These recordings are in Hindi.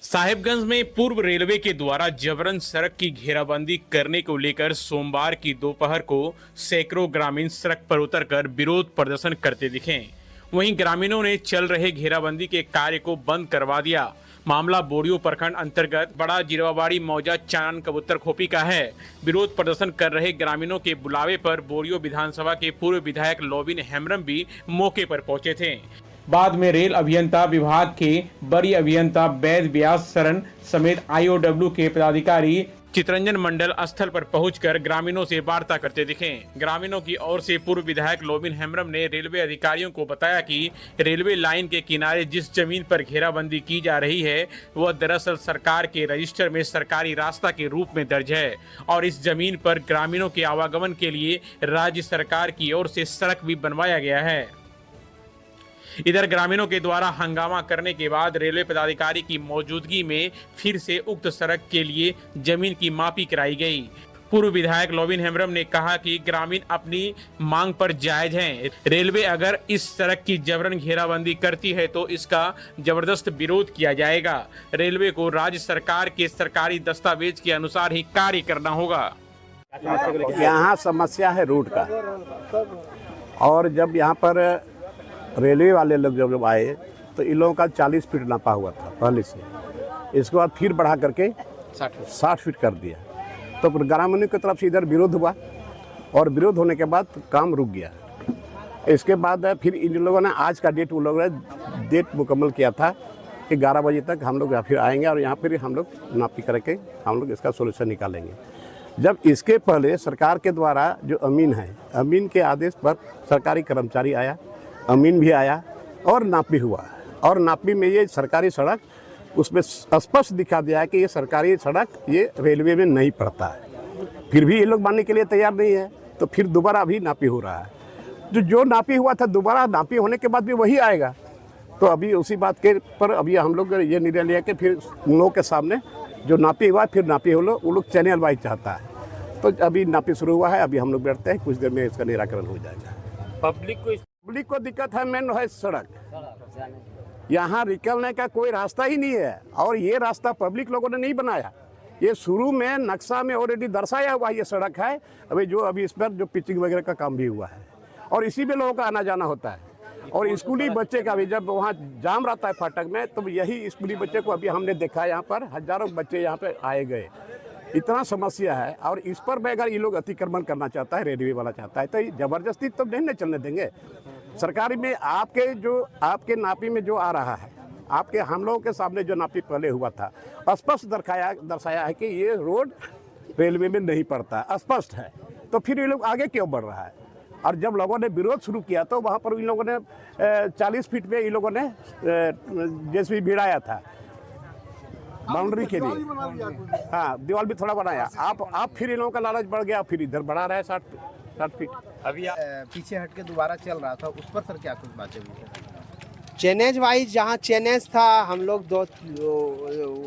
साहिबगंज में पूर्व रेलवे के द्वारा जबरन सड़क की घेराबंदी करने को लेकर सोमवार की दोपहर को सैकड़ों ग्रामीण सड़क पर उतरकर विरोध प्रदर्शन करते दिखे। वहीं ग्रामीणों ने चल रहे घेराबंदी के कार्य को बंद करवा दिया। मामला बोरियो प्रखंड अंतर्गत बड़ा जिरवाबाड़ी मौजा चानन कबूतर खोपी का है। विरोध प्रदर्शन कर रहे ग्रामीणों के बुलावे पर बोरियो विधानसभा के पूर्व विधायक लोबिन हेम्ब्रम भी मौके पर पहुंचे थे। बाद में रेल अभियंता विभाग के बड़ी अभियंता वैद व्यास शरण समेत IOW के पदाधिकारी चितरंजन मंडल स्थल पर पहुंचकर ग्रामीणों से वार्ता करते दिखे। ग्रामीणों की ओर से पूर्व विधायक लोबिन हेम्ब्रम ने रेलवे अधिकारियों को बताया कि रेलवे लाइन के किनारे जिस जमीन पर घेराबंदी की जा रही है वह दरअसल सरकार के रजिस्टर में सरकारी रास्ता के रूप में दर्ज है और इस जमीन पर ग्रामीणों के आवागमन के लिए राज्य सरकार की ओर से सड़क भी बनवाया गया है। इधर ग्रामीणों के द्वारा हंगामा करने के बाद रेलवे पदाधिकारी की मौजूदगी में फिर से उक्त सड़क के लिए जमीन की मापी कराई गई। पूर्व विधायक लोबिन हेम्ब्रम ने कहा कि ग्रामीण अपनी मांग पर जायज हैं। रेलवे अगर इस सड़क की जबरन घेराबंदी करती है तो इसका जबरदस्त विरोध किया जाएगा। रेलवे को राज्य सरकार के सरकारी दस्तावेज के अनुसार ही कार्य करना होगा। यहाँ समस्या है रूट का, और जब यहाँ पर रेलवे वाले लोग जब आए तो इन लोगों का 40 फीट नापा हुआ था पहले से, इसके बाद फिर बढ़ा करके 60 फीट कर दिया। तो ग्रामीणों की तरफ से इधर विरोध हुआ और विरोध होने के बाद काम रुक गया। इसके बाद फिर इन लोगों ने आज का डेट, उन लोगों ने डेट मुकम्मल किया था कि 11 बजे तक हम लोग फिर आएंगे और यहाँ पर हम लोग नापी करके हम लोग इसका सोल्यूशन निकालेंगे। जब इसके पहले सरकार के द्वारा जो अमीन है, अमीन के आदेश पर सरकारी कर्मचारी आया, अमीन भी आया और नापी हुआ, और नापी में ये सरकारी सड़क उसमें स्पष्ट दिखा दिया है कि ये सरकारी सड़क ये रेलवे में नहीं पड़ता है। फिर भी ये लोग मानने के लिए तैयार नहीं है, तो फिर दोबारा अभी नापी हो रहा है। जो नापी हुआ था दोबारा नापी होने के बाद भी वही आएगा। तो अभी उसी बात के पर अभी हम लोग ये निर्णय लिया कि फिर उन लोगों के सामने जो नापी हुआ फिर नापी हो लो, वो लोग चैनल वाइज चाहता है। तो अभी नापी शुरू हुआ है, अभी हम लोग बैठते हैं, कुछ देर में इसका निराकरण हो जाएगा। पब्लिक को दिक्कत है, मेन है सड़क। यहाँ निकलने का कोई रास्ता ही नहीं है, और ये रास्ता पब्लिक लोगों ने नहीं बनाया। ये शुरू में नक्शा में ऑलरेडी दर्शाया हुआ ये सड़क है। अभी इस पर जो पिचिंग वगैरह का काम भी हुआ है, और इसी में लोगों का आना जाना होता है। और स्कूली बच्चे का भी जब वहाँ जाम रहता है फाटक में, तो यही स्कूली बच्चे को अभी हमने देखा, यहाँ पर हजारों बच्चे यहाँ पे आए गए। इतना समस्या है, और इस पर अगर ये लोग अतिक्रमण करना चाहता है, रेलवे वाला चाहता है, तो जबरदस्ती तो नहीं चलने देंगे। सरकारी में आपके नापी में जो आ रहा है, आपके हम लोगों के सामने जो नापी पहले हुआ था, स्पष्ट दर्शाया है कि ये रोड रेलवे में नहीं पड़ता, स्पष्ट है। तो फिर ये लोग आगे क्यों बढ़ रहा है? और जब लोगों ने विरोध शुरू किया तो वहाँ पर इन लोगों ने 40 फीट में इन लोगों ने जेसीबी भिड़ाया था बाउंड्री के लिए। हाँ, दीवार भी थोड़ा बनाया। आप फिर इन लोगों का लालच बढ़ गया, फिर इधर बढ़ा रहा है 60 फीट। अभी पीछे हट के दोबारा चल रहा था, उस पर सर क्या कुछ बातें हुई? चैनेज वाइज जहाँ चैनेज था हम लोग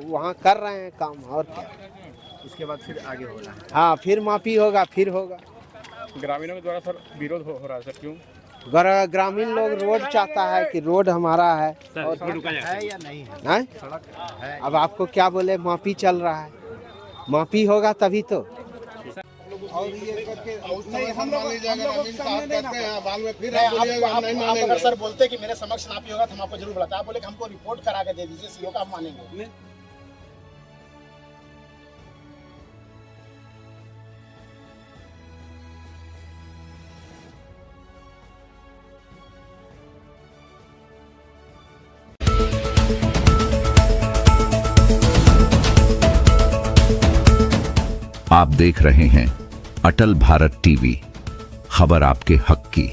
वहाँ कर रहे हैं काम, और क्या। उसके बाद फिर आगे हो रहा है। हाँ, फिर मापी होगा, फिर होगा। ग्रामीणों के द्वारा सर विरोध हो रहा है सर, क्यों? ग्रामीण लोग रोड चाहता है कि रोड हमारा है, और है या नहीं है? सड़क है। अब आपको क्या बोले, मापी चल रहा है, मापी होगा तभी तो। और ये करके हम लोग अगर सर बोलते कि मेरे समक्ष नापी होगा तो हम आपको जरूर बताते। आप बोले कि हमको रिपोर्ट करा के दे दीजिए, सीओ का हम मानेंगे। आप देख रहे हैं अटल भारत टीवी, खबर आपके हक की।